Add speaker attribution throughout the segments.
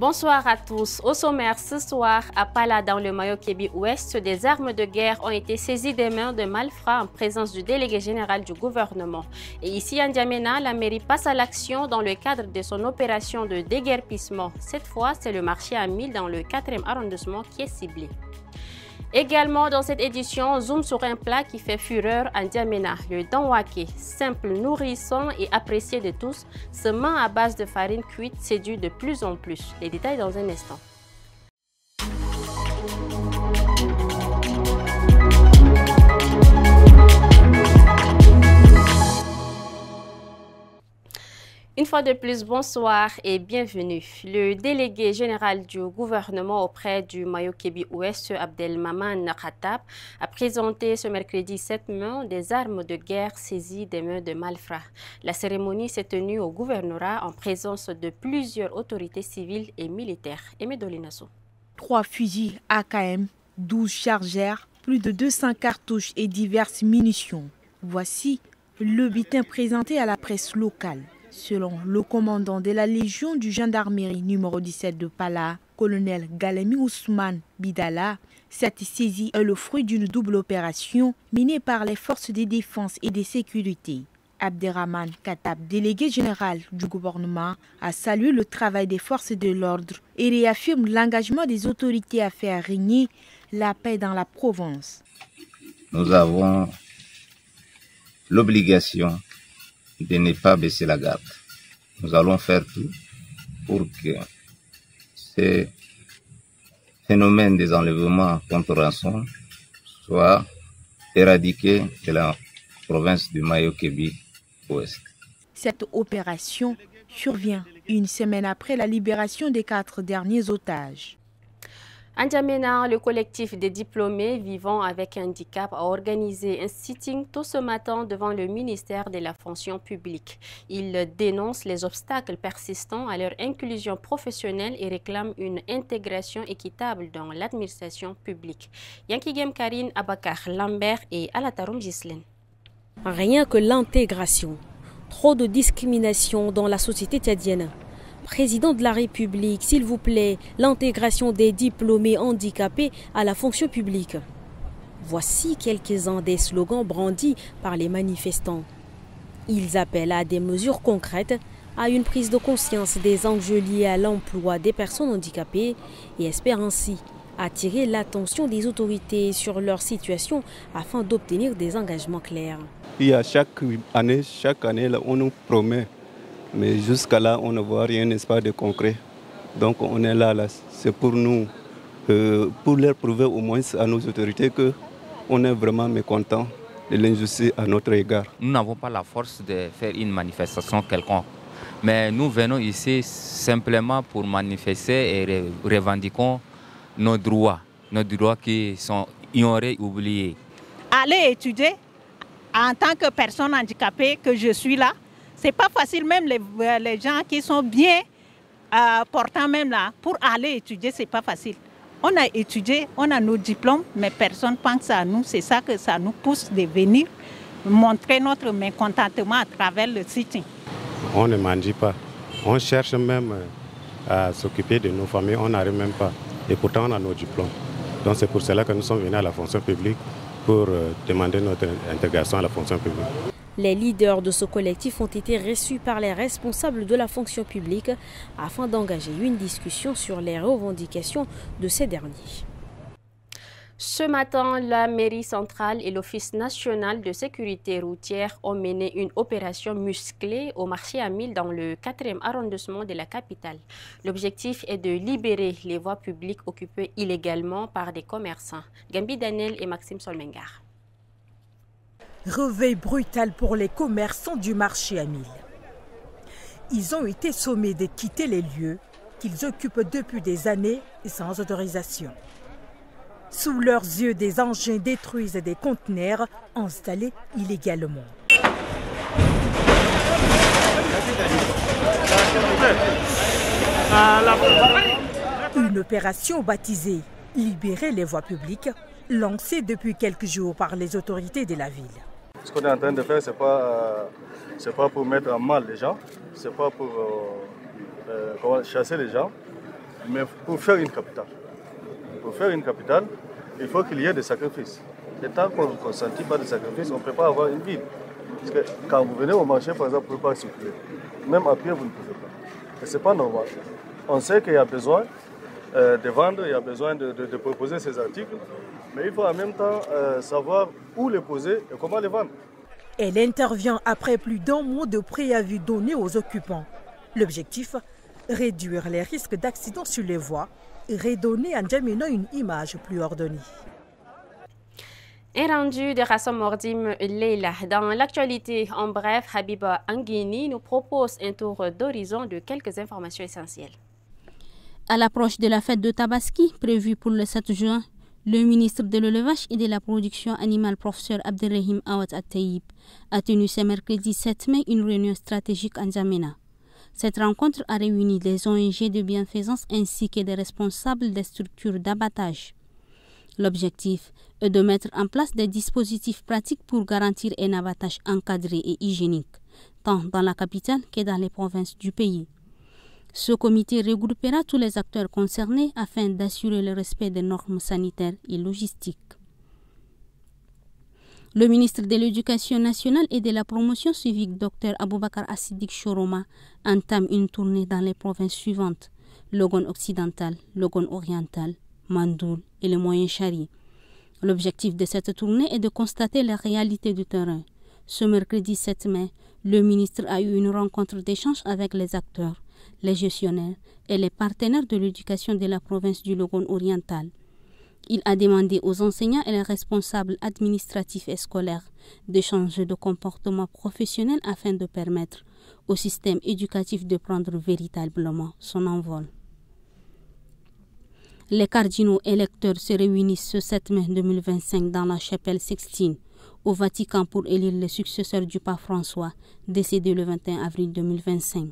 Speaker 1: Bonsoir à tous. Au sommaire ce soir, à Pala, dans le Mayo-Kébi Ouest, des armes de guerre ont été saisies des mains de malfrats en présence du délégué général du gouvernement. Et ici, à N'Djamena, la mairie passe à l'action dans le cadre de son opération de déguerpissement. Cette fois, c'est le marché à 1000 dans le 4e arrondissement qui est ciblé. Également dans cette édition, zoom sur un plat qui fait fureur à N'Djamena, le danwake, simple, nourrissant et apprécié de tous. Ce mets à base de farine cuite séduit de plus en plus. Les détails dans un instant. Une fois de plus, bonsoir et bienvenue. Le délégué général du gouvernement auprès du Mayo-Kébi Ouest, Abdelmaman Khattab, a présenté ce mercredi 7 mai des armes de guerre saisies des mains de malfrats. La cérémonie s'est tenue au gouvernorat en présence de plusieurs autorités civiles et militaires. Aimé Dolinasso.
Speaker 2: 3 fusils AKM, 12 chargeurs, plus de 200 cartouches et diverses munitions. Voici le bulletin présenté à la presse locale. Selon le commandant de la Légion du gendarmerie numéro 17 de Pala, colonel Galemi Ousmane Bidala, cette saisie est le fruit d'une double opération menée par les forces de défense et de sécurité. Abderrahman Khattab, délégué général du gouvernement, a salué le travail des forces de l'ordre et réaffirme l'engagement des autorités à faire régner la paix dans la province.
Speaker 3: Nous avons l'obligation de ne pas baisser la garde. Nous allons faire tout pour que ces phénomènes des enlèvements contre rançon soient éradiqués de la province du Mayo-Kébi Ouest.
Speaker 2: Cette opération survient une semaine après la libération des 4 derniers otages.
Speaker 1: À N'Djamena, le collectif des diplômés vivant avec un handicap a organisé un sitting tôt ce matin devant le ministère de la fonction publique. Ils dénoncent les obstacles persistants à leur inclusion professionnelle et réclament une intégration équitable dans l'administration publique. Yankigem Karine Abakar Lambert et Alatarum Gislaine.
Speaker 4: Rien que l'intégration. Trop de discrimination dans la société tchadienne. Président de la République, s'il vous plaît, l'intégration des diplômés handicapés à la fonction publique. Voici quelques-uns des slogans brandis par les manifestants. Ils appellent à des mesures concrètes, à une prise de conscience des enjeux liés à l'emploi des personnes handicapées et espèrent ainsi attirer l'attention des autorités sur leur situation afin d'obtenir des engagements clairs.
Speaker 5: Il y a chaque année, là, on nous promet. Mais jusqu'à là, on ne voit rien, n'est-ce pas, de concret. Donc on est là. C'est pour nous, pour leur prouver au moins à nos autorités qu'on est vraiment mécontents de l'injustice à notre égard.
Speaker 6: Nous n'avons pas la force de faire une manifestation quelconque. Mais nous venons ici simplement pour manifester et revendiquons nos droits qui sont ignorés, oubliés.
Speaker 7: Aller étudier en tant que personne handicapée que je suis là, c'est pas facile, même les gens qui sont bien portants même là, pour aller étudier, c'est pas facile. On a étudié, on a nos diplômes, mais personne pense à nous. C'est ça que ça nous pousse de venir montrer notre mécontentement à travers le sitting.
Speaker 8: On ne mendie pas. On cherche même à s'occuper de nos familles, on n'arrive même pas. Et pourtant, on a nos diplômes. Donc c'est pour cela que nous sommes venus à la fonction publique pour demander notre intégration à la fonction publique.
Speaker 4: Les leaders de ce collectif ont été reçus par les responsables de la fonction publique afin d'engager une discussion sur les revendications de ces derniers.
Speaker 1: Ce matin, la mairie centrale et l'Office national de sécurité routière ont mené une opération musclée au marché à 1000 dans le 4e arrondissement de la capitale. L'objectif est de libérer les voies publiques occupées illégalement par des commerçants. Gambi Daniel et Maxime Solmengar.
Speaker 9: Réveil brutal pour les commerçants du marché à 1000. Ils ont été sommés de quitter les lieux qu'ils occupent depuis des années sans autorisation. Sous leurs yeux, des engins détruisent des conteneurs installés illégalement. Une opération baptisée « Libérer les voies publiques » lancée depuis quelques jours par les autorités de la ville.
Speaker 10: Ce qu'on est en train de faire, ce n'est pas pour mettre en mal les gens, ce n'est pas pour chasser les gens, Mais pour faire une capitale, il faut qu'il y ait des sacrifices. Et tant qu'on ne consentit pas de sacrifices, on ne peut pas avoir une ville. Parce que quand vous venez au marché, par exemple, vous ne pouvez pas circuler. Même à pied, vous ne pouvez pas. Et ce n'est pas normal. On sait qu'il y a besoin de vendre, il y a besoin de proposer ces articles, mais il faut en même temps savoir où les poser et comment les vendre.
Speaker 9: Elle intervient après plus d'un mois de préavis donné aux occupants. L'objectif, réduire les risques d'accidents sur les voies et redonner à N'Djamena une image plus ordonnée.
Speaker 1: Un rendu de Rassam Mordim Leila. Dans l'actualité, en bref, Habiba Anguini nous propose un tour d'horizon de quelques informations essentielles.
Speaker 11: À l'approche de la fête de Tabaski, prévue pour le 7 juin, le ministre de l'élevage et de la production animale, professeur Abdelrahim Awad At-Taïb, a tenu ce mercredi 7 mai une réunion stratégique à N'Djamena. Cette rencontre a réuni des ONG de bienfaisance ainsi que des responsables des structures d'abattage. L'objectif est de mettre en place des dispositifs pratiques pour garantir un abattage encadré et hygiénique, tant dans la capitale que dans les provinces du pays. Ce comité regroupera tous les acteurs concernés afin d'assurer le respect des normes sanitaires et logistiques. Le ministre de l'Éducation nationale et de la promotion civique, Dr Aboubakar Assidik Choroma, entame une tournée dans les provinces suivantes: l'Ogon occidental, l'Ogon oriental, Mandoul et le Moyen-Chari. L'objectif de cette tournée est de constater la réalité du terrain. Ce mercredi 7 mai, le ministre a eu une rencontre d'échange avec les acteurs, les gestionnaires et les partenaires de l'éducation de la province du Logon oriental. Il a demandé aux enseignants et les responsables administratifs et scolaires de changer de comportement professionnel afin de permettre au système éducatif de prendre véritablement son envol. Les cardinaux électeurs se réunissent ce 7 mai 2025 dans la chapelle Sixtine, au Vatican, pour élire le successeur du pape François, décédé le 21 avril 2025.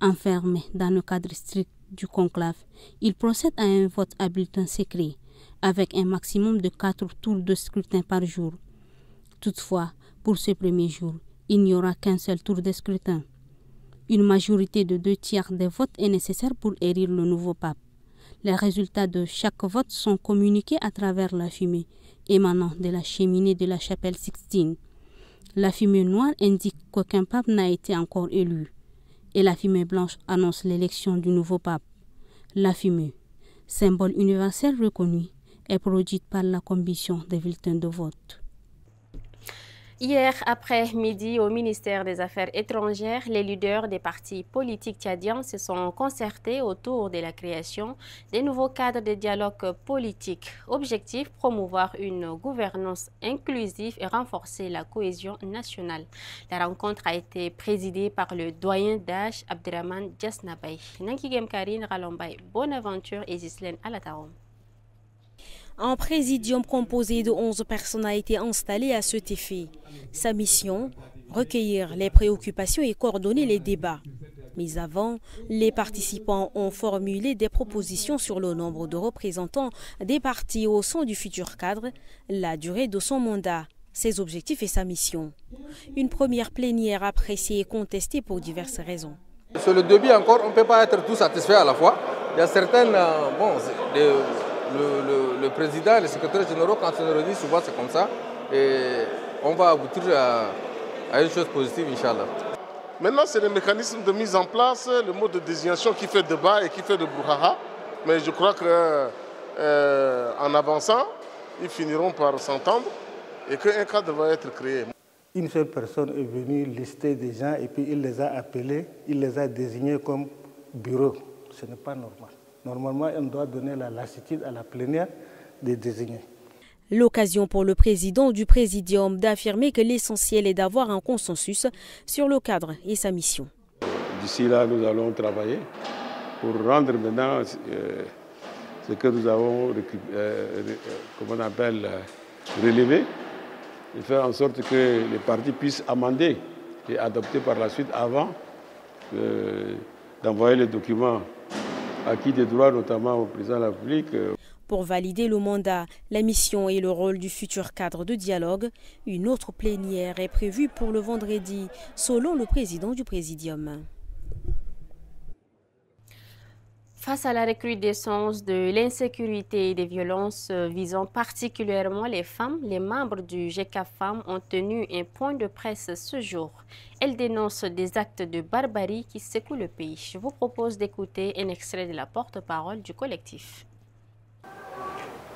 Speaker 11: Enfermés dans le cadre strict du conclave, ils procèdent à un vote à bulletin secret, avec un maximum de 4 tours de scrutin par jour. Toutefois, pour ce premier jour, il n'y aura qu'un seul tour de scrutin. Une majorité de 2/3 des votes est nécessaire pour élire le nouveau pape. Les résultats de chaque vote sont communiqués à travers la fumée émanant de la cheminée de la chapelle Sixtine. La fumée noire indique qu'aucun pape n'a été encore élu, et la fumée blanche annonce l'élection du nouveau pape. La fumée, symbole universel reconnu, est produite par la combustion des bulletins de vote.
Speaker 1: Hier après-midi, au ministère des Affaires étrangères, les leaders des partis politiques tchadiens se sont concertés autour de la création des nouveaux cadres de dialogue politique. Objectif, promouvoir une gouvernance inclusive et renforcer la cohésion nationale. La rencontre a été présidée par le doyen d'âge Abderrahmane Djasnabay. Nankigem Karine Ralombay, Bonaventure et Ghislaine Alatarom.
Speaker 4: Un présidium composé de 11 personnes a été installé à cet effet. Sa mission, recueillir les préoccupations et coordonner les débats. Mais avant, les participants ont formulé des propositions sur le nombre de représentants des partis au sein du futur cadre, la durée de son mandat, ses objectifs et sa mission. Une première plénière appréciée et contestée pour diverses raisons.
Speaker 12: Sur le début encore, on ne peut pas être tout satisfait à la fois. Il y a certaines... Le président et le secrétaire général, quand on le redit, souvent c'est comme ça. Et on va aboutir à une chose positive, Inch'Allah.
Speaker 13: Maintenant, c'est le mécanisme de mise en place, le mode de désignation qui fait débat et qui fait de brouhaha. Mais je crois qu'en avançant, ils finiront par s'entendre et qu'un cadre va être créé.
Speaker 14: Une seule personne est venue lister des gens et puis il les a appelés, il les a désignés comme bureau. Ce n'est pas normal. Normalement, on doit donner la lassitude à la plénière de désigner.
Speaker 4: L'occasion pour le président du présidium d'affirmer que l'essentiel est d'avoir un consensus sur le cadre et sa mission.
Speaker 15: D'ici là, nous allons travailler pour rendre maintenant ce que nous avons relevé, et faire en sorte que les partis puissent amender et adopter par la suite avant d'envoyer les documents acquis des droits, notamment au président de la République.
Speaker 4: Pour valider le mandat, la mission et le rôle du futur cadre de dialogue, une autre plénière est prévue pour le vendredi, selon le président du présidium.
Speaker 1: Face à la recrudescence de l'insécurité et des violences visant particulièrement les femmes, les membres du GK Femmes ont tenu un point de presse ce jour. Elles dénoncent des actes de barbarie qui secouent le pays. Je vous propose d'écouter un extrait de la porte-parole du collectif.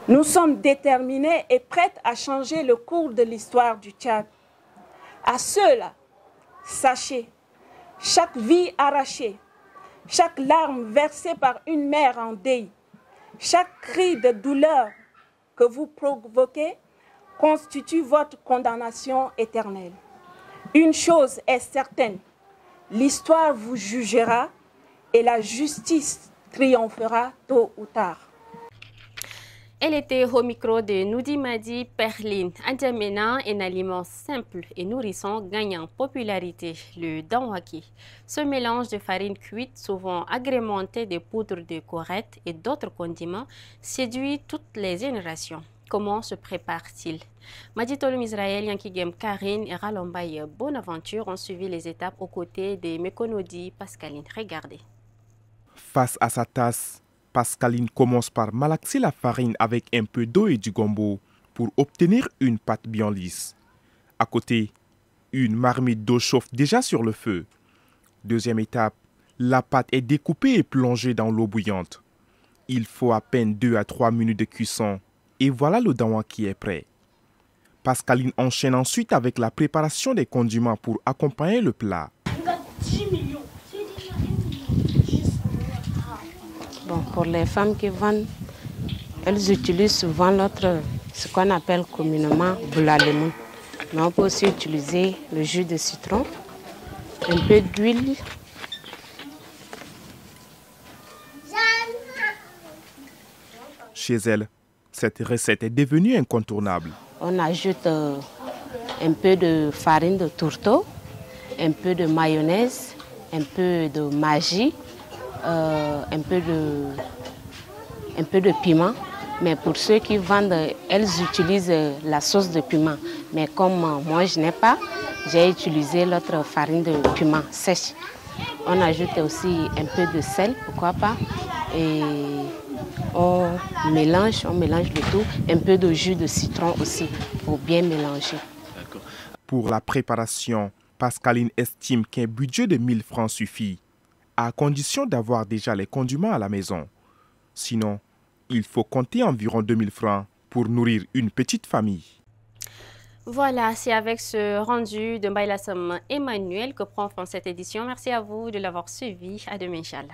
Speaker 16: Nous sommes déterminés et prêtes à changer le cours de l'histoire du Tchad. À ceux-là, sachez, chaque vie arrachée, chaque larme versée par une mère en deuil, chaque cri de douleur que vous provoquez constitue votre condamnation éternelle. Une chose est certaine, l'histoire vous jugera et la justice triomphera tôt ou tard.
Speaker 1: Elle était au micro de Noudi Madi Perline. N'Djamena, un aliment simple et nourrissant gagnant en popularité, le danwaki. Ce mélange de farine cuite, souvent agrémenté de poudre de corette et d'autres condiments, séduit toutes les générations. Comment se prépare-t-il? Madi Tolum Israël, Yankigem Karine et Ralombaye Bonaventure ont suivi les étapes aux côtés de Mekonodi Pascaline. Regardez.
Speaker 17: Face à sa tasse, Pascaline commence par malaxer la farine avec un peu d'eau et du gombo pour obtenir une pâte bien lisse. À côté, une marmite d'eau chauffe déjà sur le feu. Deuxième étape, la pâte est découpée et plongée dans l'eau bouillante. Il faut à peine 2 à 3 minutes de cuisson et voilà le dawa qui est prêt. Pascaline enchaîne ensuite avec la préparation des condiments pour accompagner le plat.
Speaker 18: Bon, pour les femmes qui vendent, elles utilisent souvent ce qu'on appelle communément boulalemon. Mais on peut aussi utiliser le jus de citron, un peu d'huile.
Speaker 17: Chez elle, cette recette est devenue incontournable.
Speaker 18: On ajoute un peu de farine de tourteau, un peu de mayonnaise, un peu de magie. Un peu de piment, mais pour ceux qui vendent, elles utilisent la sauce de piment. Mais comme moi je n'ai pas, j'ai utilisé l'autre farine de piment sèche. On ajoute aussi un peu de sel, pourquoi pas, et on mélange le tout, un peu de jus de citron aussi pour bien mélanger.
Speaker 17: Pour la préparation, Pascaline estime qu'un budget de 1000 francs suffit, à condition d'avoir déjà les condiments à la maison. Sinon, il faut compter environ 2000 francs pour nourrir une petite famille.
Speaker 1: Voilà, c'est avec ce rendu de Mbailassam Emmanuel que prend fin cette édition. Merci à vous de l'avoir suivi. À demain, Inch'Allah.